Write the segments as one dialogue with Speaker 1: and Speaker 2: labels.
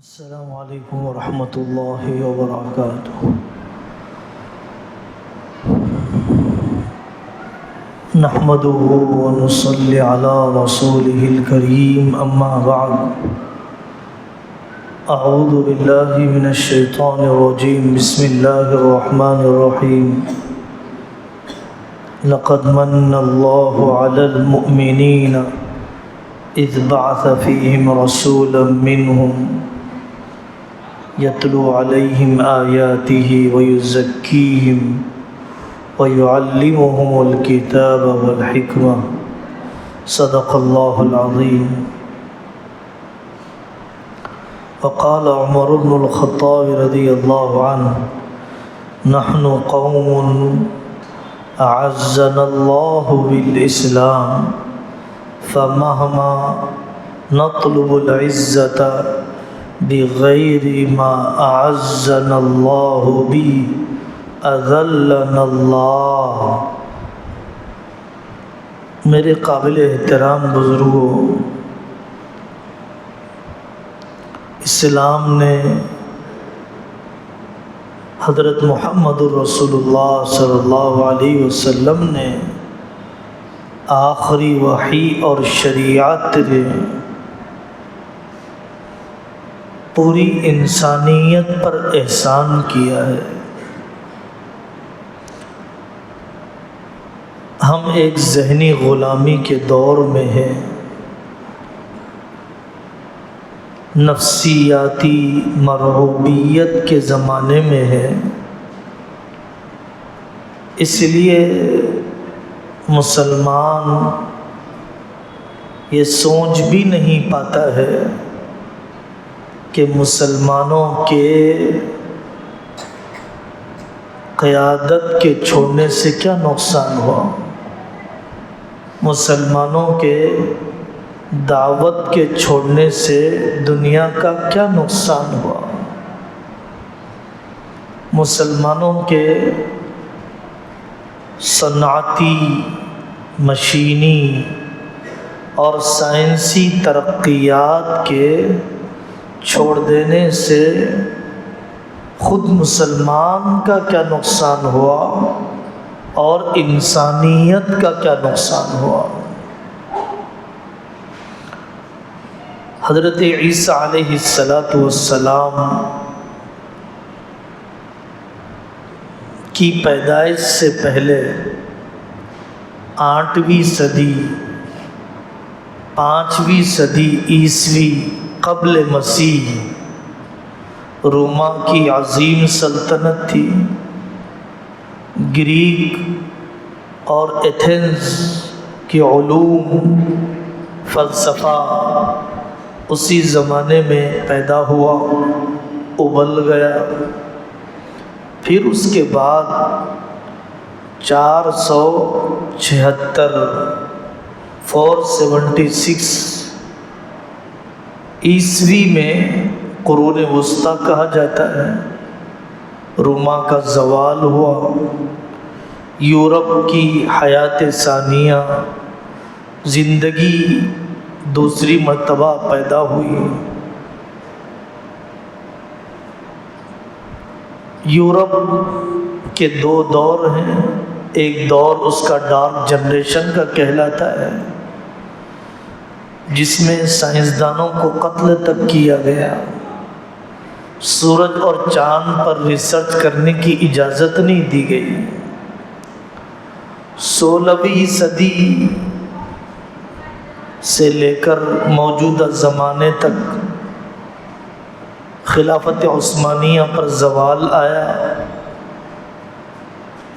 Speaker 1: السلام علیکم ورحمۃ اللہ وبرکاتہ۔ نحمده ونصلی علی رسوله الکریم، اما بعد، اعوذ باللہ من الشیطان الرجیم، بسم اللہ الرحمن الرحیم۔ لقد من اللہ علی المؤمنین اذ بعث فیہم رسولا منہم یتلو علیہم آیاتہ ویزکیہم ویعلمہم الکتاب والحکمہ، صدق اللہ العظیم۔ وقال عمر بن الخطاب رضی اللہ عنہ: نحن قوم اعزنا اللہ بالاسلام فمہما نطلب العزت بغیر ما اعزنا اللہ به اذلنا اللہ۔ میرے قابل احترام بزرگوں، اسلام نے حضرت محمد الرسول اللہ صلی اللہ علیہ وسلم نے آخری وحی اور شریعت نے پوری انسانیت پر احسان کیا ہے۔ ہم ایک ذہنی غلامی کے دور میں ہیں، نفسیاتی مرعوبیت کے زمانے میں ہے۔ اس لیے مسلمان یہ سوچ بھی نہیں پاتا ہے کہ مسلمانوں کے قیادت کے چھوڑنے سے کیا نقصان ہوا، مسلمانوں کے دعوت کے چھوڑنے سے دنیا کا کیا نقصان ہوا، مسلمانوں کے صنعتی، مشینی اور سائنسی ترقیات کے چھوڑ دینے سے خود مسلمان کا کیا نقصان ہوا اور انسانیت کا کیا نقصان ہوا۔ حضرت عیسیٰ علیہ السلام کی پیدائش سے پہلے 8ویں صدی 5ویں صدی عیسوی قبل مسیح روما کی عظیم سلطنت تھی۔ گریک اور ایتھنز کے علوم، فلسفہ اسی زمانے میں پیدا ہوا، ابل گیا۔ پھر اس کے بعد 476 عیسوی میں قرون وسطیٰ کہا جاتا ہے، روما کا زوال ہوا، یورپ کی حیات ثانیہ، زندگی دوسری مرتبہ پیدا ہوئی۔ یورپ کے 2 دور ہیں، ایک دور اس کا ڈارک جنریشن کا کہلاتا ہے، جس میں سائنسدانوں کو قتل تک کیا گیا، سورج اور چاند پر ریسرچ کرنے کی اجازت نہیں دی گئی۔ 16ویں صدی سے لے کر موجودہ زمانے تک خلافت عثمانیہ پر زوال آیا۔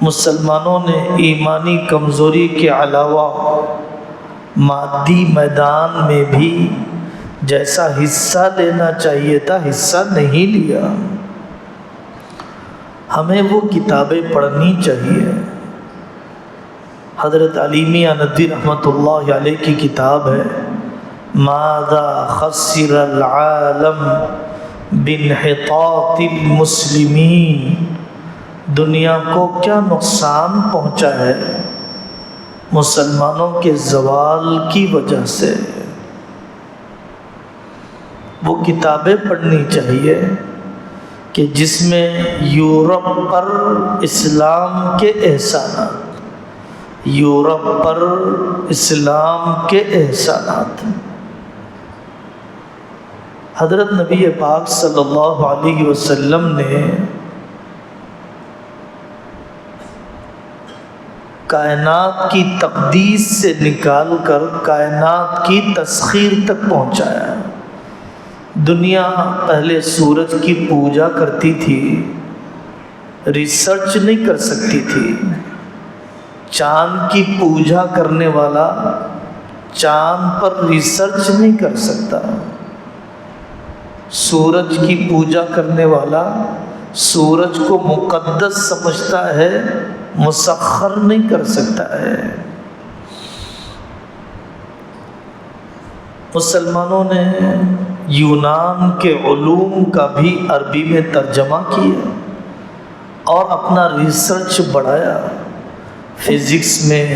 Speaker 1: مسلمانوں نے ایمانی کمزوری کے علاوہ مادی میدان میں بھی جیسا حصہ لینا چاہیے تھا حصہ نہیں لیا۔ ہمیں وہ کتابیں پڑھنی چاہیے۔ حضرت علی میاں ندوی رحمۃ اللہ علیہ کی کتاب ہے ماذا خسر العالم بانحطاط المسلمین، دنیا کو کیا نقصان پہنچا ہے مسلمانوں کے زوال کی وجہ سے۔ وہ کتابیں پڑھنی چاہیے کہ جس میں یورپ پر اسلام کے احسانات، یورپ پر اسلام کے احسانات۔ حضرت نبی پاک صلی اللہ علیہ وسلم نے کائنات کی تقدیس سے نکال کر کائنات کی تسخیر تک پہنچایا۔ دنیا پہلے سورج کی پوجا کرتی تھی، ریسرچ نہیں کر سکتی تھی۔ چاند کی پوجا کرنے والا چاند پر ریسرچ نہیں کر سکتا، سورج کی پوجا کرنے والا سورج کو مقدس سمجھتا ہے، مسخر نہیں کر سکتا ہے۔ مسلمانوں نے یونان کے علوم کا بھی عربی میں ترجمہ کیا اور اپنا ریسرچ بڑھایا، فزکس میں،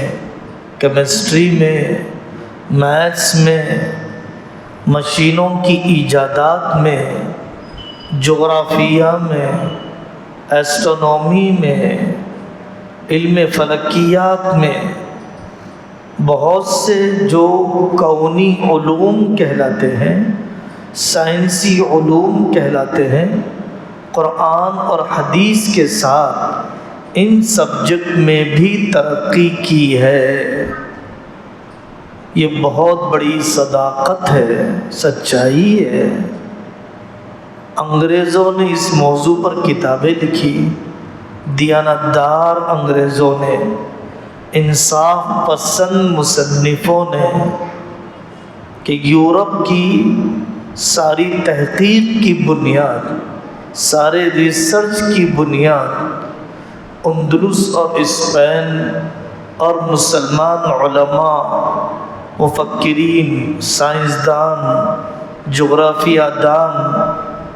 Speaker 1: کیمسٹری میں، میتھس میں، مشینوں کی ایجادات میں، جغرافیہ میں، ایسٹرونومی میں، علم فلکیات میں، بہت سے جو کونی علوم کہلاتے ہیں، سائنسی علوم کہلاتے ہیں، قرآن اور حدیث کے ساتھ ان سبجیکٹ میں بھی ترقی کی ہے۔ یہ بہت بڑی صداقت ہے، سچائی ہے۔ انگریزوں نے اس موضوع پر کتابیں لکھی، دیانتدار انگریزوں نے، انصاف پسند مصنفوں نے، کہ یورپ کی ساری تحقیق کی بنیاد، سارے ریسرچ کی بنیاد اندلس اور اسپین اور مسلمان علماء، مفکرین، سائنسدان، جغرافیہ دان،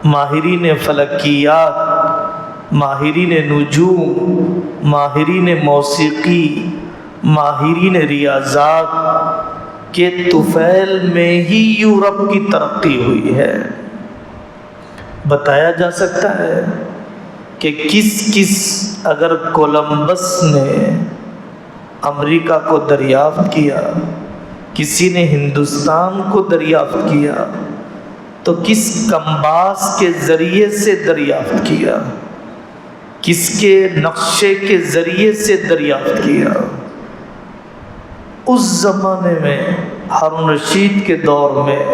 Speaker 1: ماہرین فلکیات، ماہرین نجوم، ماہرین موسیقی، ماہرین ریاضات کے طفیل میں ہی یورپ کی ترقی ہوئی ہے۔ بتایا جا سکتا ہے کہ کس اگر کولمبس نے امریکہ کو دریافت کیا، کسی نے ہندوستان کو دریافت کیا، تو کس کمباس کے ذریعے سے دریافت کیا، کس کے نقشے کے ذریعے سے دریافت کیا۔ اس زمانے میں ہارون رشید کے دور میں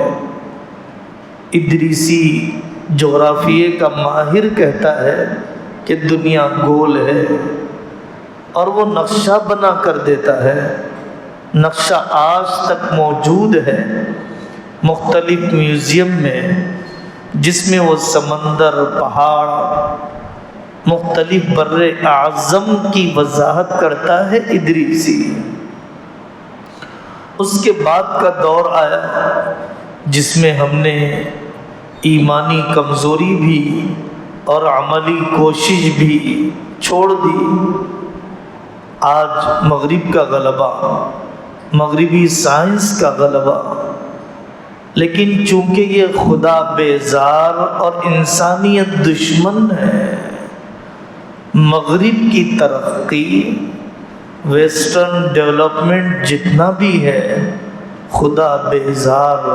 Speaker 1: ادریسی جغرافیے کا ماہر کہتا ہے کہ دنیا گول ہے، اور وہ نقشہ بنا کر دیتا ہے۔ نقشہ آج تک موجود ہے مختلف میوزیم میں، جس میں وہ سمندر، پہاڑ، مختلف بر اعظم کی وضاحت کرتا ہے ادریسی۔ اس کے بعد کا دور آیا جس میں ہم نے ایمانی کمزوری بھی اور عملی کوشش بھی چھوڑ دی۔ آج مغرب کا غلبہ، مغربی سائنس کا غلبہ، لیکن چونکہ یہ خدا بیزار اور انسانیت دشمن ہے، مغرب کی ترقی، ویسٹرن ڈیولپمنٹ جتنا بھی ہے، خدا بیزار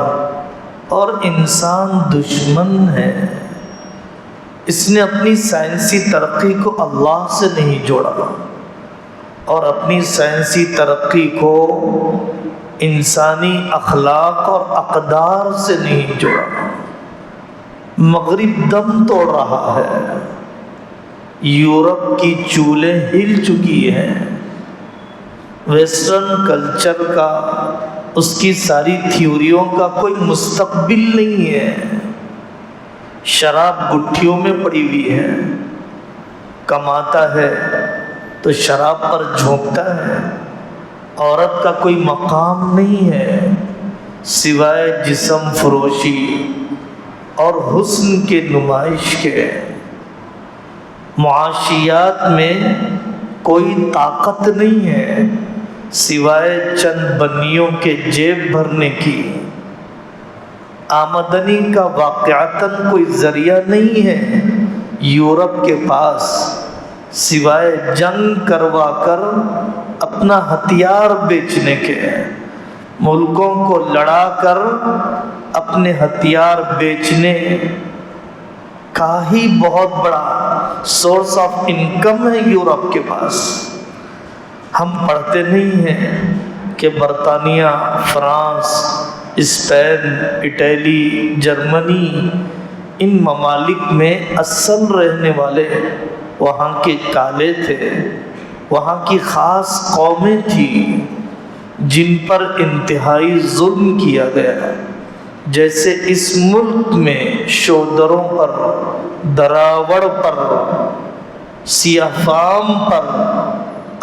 Speaker 1: اور انسان دشمن ہے۔ اس نے اپنی سائنسی ترقی کو اللہ سے نہیں جوڑا اور اپنی سائنسی ترقی کو انسانی اخلاق اور اقدار سے نہیں جوڑا۔ مغرب دم توڑ رہا ہے، یورپ کی چولیں ہل چکی ہیں، ویسٹرن کلچر کا، اس کی ساری تھیوریوں کا کوئی مستقبل نہیں ہے۔ شراب گٹھیوں میں پڑی ہوئی ہے، کماتا ہے تو شراب پر جھونکتا ہے، عورت کا کوئی مقام نہیں ہے سوائے جسم فروشی اور حسن کے نمائش کے۔ معاشیات میں کوئی طاقت نہیں ہے سوائے چند بنیوں کے جیب بھرنے کی۔ آمدنی کا واقعتاً کوئی ذریعہ نہیں ہے یورپ کے پاس سوائے جنگ کروا کر اپنا ہتھیار بیچنے کے، ملکوں کو لڑا کر اپنے ہتھیار بیچنے کا ہی بہت بڑا سورس آف انکم ہے یورپ کے پاس۔ ہم پڑھتے نہیں ہیں کہ برطانیہ، فرانس، اسپین، اٹلی، جرمنی، ان ممالک میں اصل رہنے والے وہاں کے کالے تھے، وہاں کی خاص قومیں تھیں جن پر انتہائی ظلم کیا گیا، جیسے اس ملک میں شودروں پر، دراوڑ پر، سیاہ فام پر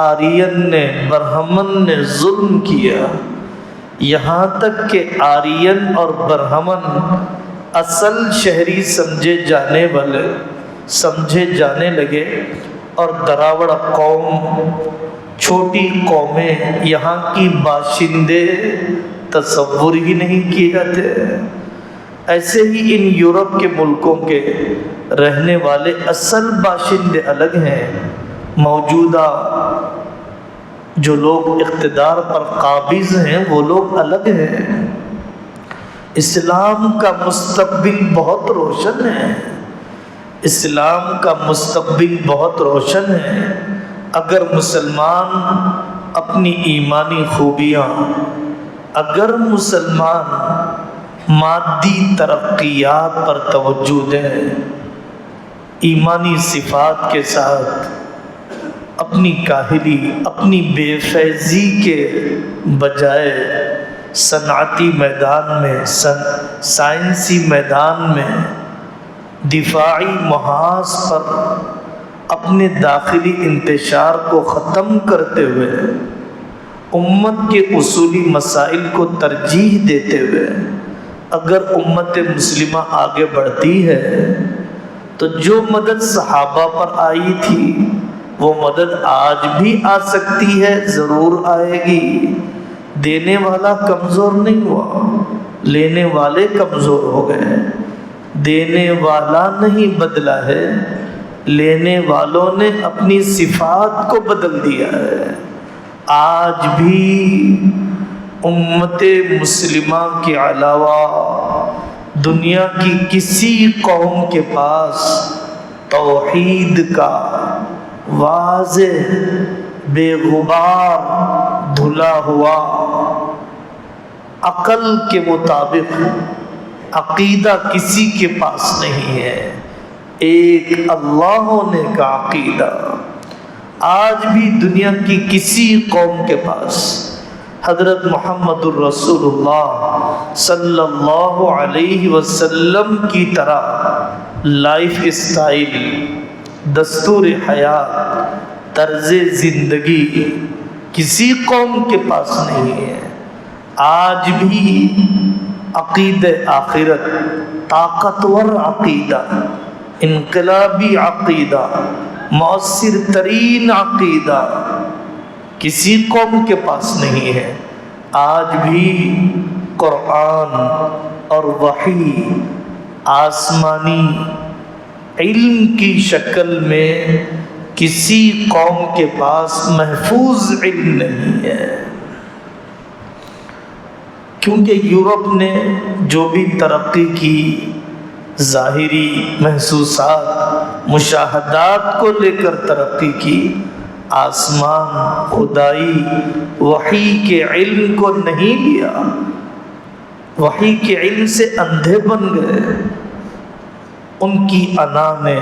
Speaker 1: آرین نے، برہمن نے ظلم کیا، یہاں تک کہ آرین اور برہمن اصل شہری سمجھے جانے لگے، اور دراوڑ قوم، چھوٹی قومیں، یہاں کی باشندے تصور ہی نہیں کیے جاتے۔ ایسے ہی ان یورپ کے ملکوں کے رہنے والے اصل باشندے الگ ہیں، موجودہ جو لوگ اقتدار پر قابض ہیں وہ لوگ الگ ہیں۔ اسلام کا مستقبل بہت روشن ہے، اسلام کا مستقبل بہت روشن ہے اگر مسلمان اپنی ایمانی خوبیاں، اگر مسلمان مادی ترقیات پر توجہ دیں، ایمانی صفات کے ساتھ اپنی کاہلی، اپنی بے فیضی کے بجائے صنعتی میدان میں، سائنسی میدان میں، دفاعی محاذ پر اپنے داخلی انتشار کو ختم کرتے ہوئے، امت کے اصولی مسائل کو ترجیح دیتے ہوئے اگر امت مسلمہ آگے بڑھتی ہے تو جو مدد صحابہ پر آئی تھی وہ مدد آج بھی آ سکتی ہے، ضرور آئے گی۔ دینے والا کمزور نہیں ہوا، لینے والے کمزور ہو گئے۔ دینے والا نہیں بدلا ہے، لینے والوں نے اپنی صفات کو بدل دیا ہے۔ آج بھی امت مسلمہ کے علاوہ دنیا کی کسی قوم کے پاس توحید کا واضح، بے غبار، دھلا ہوا، عقل کے مطابق عقیدہ کسی کے پاس نہیں ہے، ایک اللہ ہونے کا عقیدہ آج بھی دنیا کی کسی قوم کے پاس حضرت محمد الرسول اللہ صلی اللہ علیہ وسلم کی طرح لائف اسٹائل، دستور حیات، طرز زندگی کسی قوم کے پاس نہیں ہے۔ آج بھی عقیدہ آخرت، طاقتور عقیدہ، انقلابی عقیدہ، مؤثر ترین عقیدہ کسی قوم کے پاس نہیں ہے۔ آج بھی قرآن اور وحی آسمانی علم کی شکل میں کسی قوم کے پاس محفوظ علم نہیں ہے، کیونکہ یورپ نے جو بھی ترقی کی، ظاہری محسوسات، مشاہدات کو لے کر ترقی کی، آسمان، خدائی، وحی کے علم کو نہیں لیا، وحی کے علم سے اندھے بن گئے۔ ان کی انا نے،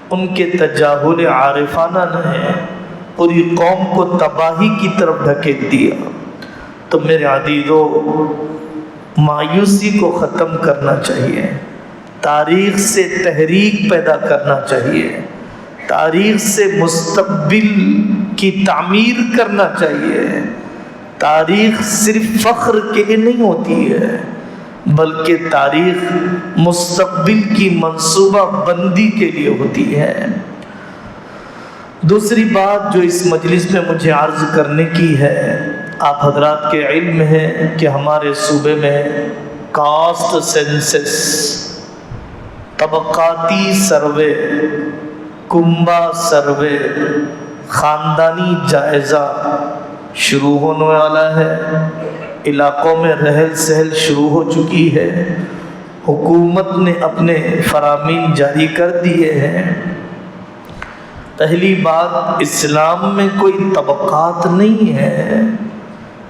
Speaker 1: ان کے تجاہل عارفانہ نے پوری قوم کو تباہی کی طرف ڈھکیل دیا۔ تو میرے عزیزو، مایوسی کو ختم کرنا چاہیے، تاریخ سے تحریک پیدا کرنا چاہیے، تاریخ سے مستقبل کی تعمیر کرنا چاہیے۔ تاریخ صرف فخر کے لیے نہیں ہوتی ہے، بلکہ تاریخ مستقبل کی منصوبہ بندی کے لیے ہوتی ہے۔ دوسری بات جو اس مجلس میں مجھے عرض کرنے کی ہے، آپ حضرات کے علم ہے کہ ہمارے صوبے میں کاسٹ سینسس، طبقاتی سروے، کنبہ سروے، خاندانی جائزہ شروع ہونے والا ہے۔ علاقوں میں رہل سہل شروع ہو چکی ہے، حکومت نے اپنے فرامین جاری کر دیے ہیں۔ پہلی بات، اسلام میں کوئی طبقات نہیں ہے،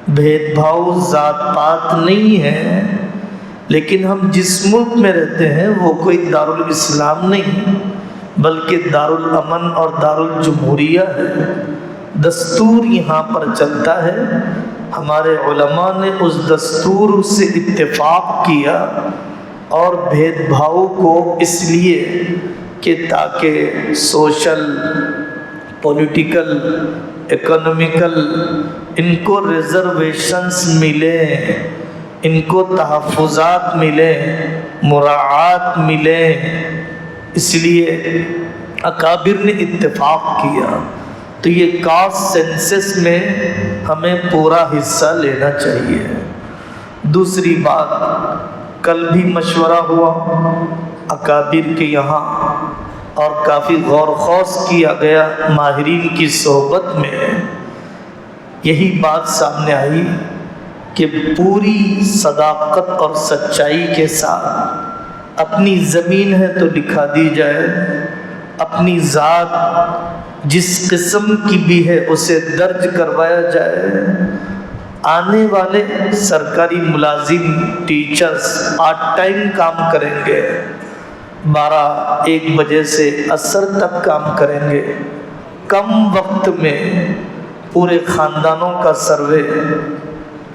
Speaker 1: بھید بھاؤ ذات پات نہیں ہے، لیکن ہم جس ملک میں رہتے ہیں وہ کوئی دارالاسلام نہیں بلکہ دارالامن اور دارالجمہوریہ ہے۔ دستور یہاں پر چلتا ہے، ہمارے علماء نے اس دستور سے اتفاق کیا، اور بھید بھاؤ کو اس لیے کہ تاکہ سوشل، پولیٹیکل، اکنومیکل ان کو ریزرویشنز ملیں، ان کو تحفظات ملیں، مراعات ملیں، اس لیے اکابر نے اتفاق کیا۔ تو یہ کاسٹ سینسس میں ہمیں پورا حصہ لینا چاہیے۔ دوسری بات، کل بھی مشورہ ہوا اکابر کے یہاں اور کافی غور و خوض کیا گیا، ماہرین کی صحبت میں یہی بات سامنے آئی کہ پوری صداقت اور سچائی کے ساتھ اپنی زمین ہے تو لکھا دی جائے، اپنی ذات جس قسم کی بھی ہے اسے درج کروایا جائے۔ آنے والے سرکاری ملازم، ٹیچرز پارٹ ٹائم کام کریں گے، 12-1 بجے سے عصر تک کام کریں گے، کم وقت میں پورے خاندانوں کا سروے،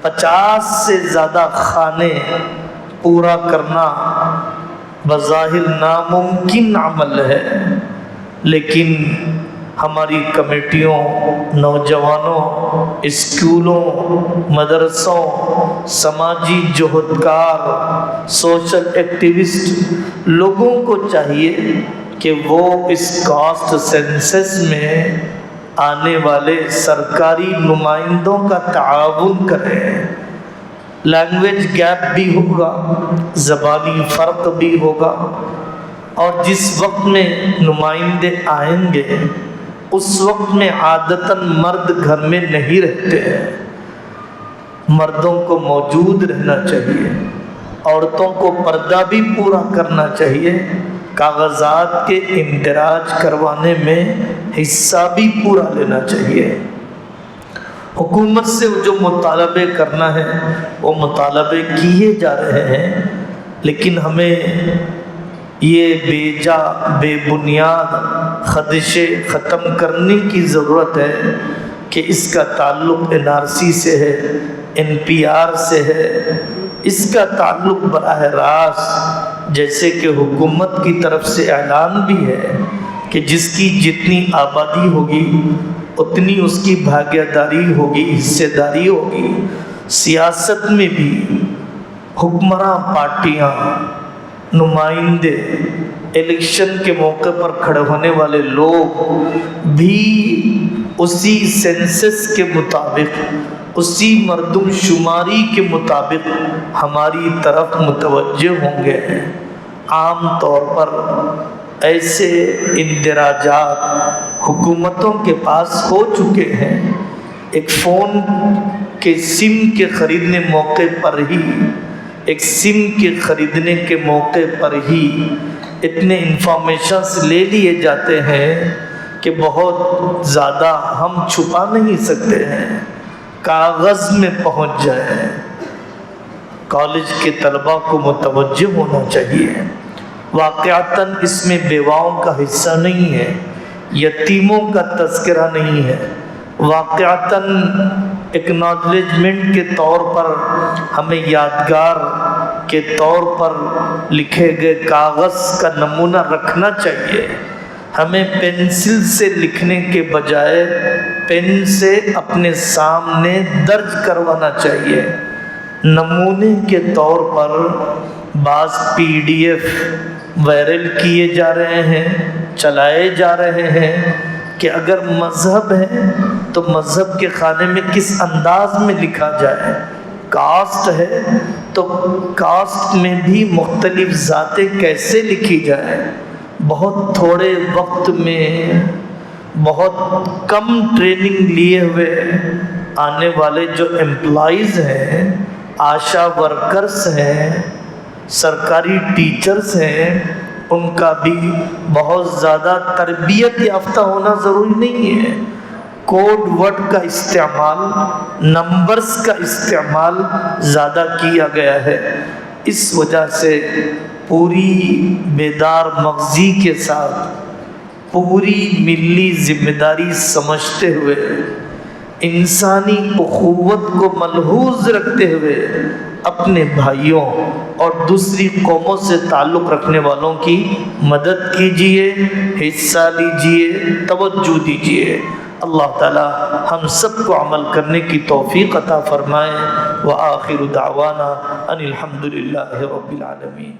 Speaker 1: 50 سے زیادہ کھانے پورا کرنا بظاہر ناممکن عمل ہے، لیکن ہماری کمیٹیوں، نوجوانوں، اسکولوں، مدرسوں، سماجی جہدکار، سوشل ایکٹیوسٹ لوگوں کو چاہیے کہ وہ اس کاسٹ سینسس میں آنے والے سرکاری نمائندوں کا تعاون کریں۔ لینگویج گیپ بھی ہوگا، زبانی فرق بھی ہوگا، اور جس وقت میں نمائندے آئیں گے اس وقت میں عادتاً مرد گھر میں نہیں رہتے ہیں، مردوں کو موجود رہنا چاہیے، عورتوں کو پردہ بھی پورا کرنا چاہیے، کاغذات کے اندراج کروانے میں حصہ بھی پورا لینا چاہیے۔ حکومت سے جو مطالبے کرنا ہے وہ مطالبے کیے جا رہے ہیں، لیکن ہمیں یہ بے جا، بے بنیاد خدشے ختم کرنے کی ضرورت ہے کہ اس کا تعلق NRC سے ہے، NPR سے ہے، اس کا تعلق براہ راست جیسے کہ حکومت کی طرف سے اعلان بھی ہے کہ جس کی جتنی آبادی ہوگی اتنی اس کی بھاگیہ داری ہوگی، حصے داری ہوگی۔ سیاست میں بھی حکمراں پارٹیاں، نمائندے، الیکشن کے موقع پر کھڑے ہونے والے لوگ بھی اسی سینسس کے مطابق، اسی مردم شماری کے مطابق ہماری طرف متوجہ ہوں گے۔ عام طور پر ایسے اندراجات حکومتوں کے پاس ہو چکے ہیں۔ ایک فون کے سم کے خریدنے موقع پر ہی، ایک سم کے خریدنے کے موقع پر ہی اتنے انفارمیشنز لے لیے جاتے ہیں کہ بہت زیادہ ہم چھپا نہیں سکتے ہیں، کاغذ میں پہنچ جائے۔ کالج کے طلباء کو متوجہ ہونا چاہیے، واقعتاً اس میں بیواؤں کا حصہ نہیں ہے، یتیموں کا تذکرہ نہیں ہے، واقعتاً اکنالجمنٹ کے طور پر ہمیں یادگار کے طور پر لکھے گئے کاغذ کا نمونہ رکھنا چاہیے۔ ہمیں پینسل سے لکھنے کے بجائے پین سے اپنے سامنے درج کروانا چاہیے۔ نمونے کے طور پر بعض PDF وائرل کیے جا رہے ہیں، چلائے جا رہے ہیں کہ اگر مذہب ہے تو مذہب کے خانے میں کس انداز میں لکھا جائے، کاسٹ ہے تو کاسٹ میں بھی مختلف ذاتیں کیسے لکھی جائیں. بہت تھوڑے وقت میں بہت کم ٹریننگ لیے ہوئے آنے والے جو امپلائیز ہیں، آشا ورکرز ہیں، سرکاری ٹیچرز ہیں، ان کا بھی بہت زیادہ تربیت یافتہ ہونا ضروری نہیں ہے. کوڈ ورڈ کا استعمال، نمبرز کا استعمال زیادہ کیا گیا ہے. اس وجہ سے پوری بیدار مغزی کے ساتھ، پوری ملی ذمہ داری سمجھتے ہوئے، انسانی اخوت کو ملحوظ رکھتے ہوئے اپنے بھائیوں اور دوسری قوموں سے تعلق رکھنے والوں کی مدد کیجیے، حصہ لیجیے، توجہ دیجیے. اللہ تعالی ہم سب کو عمل کرنے کی توفیق عطا فرمائے. وآخر دعوانا ان الحمد للہ رب العالمین.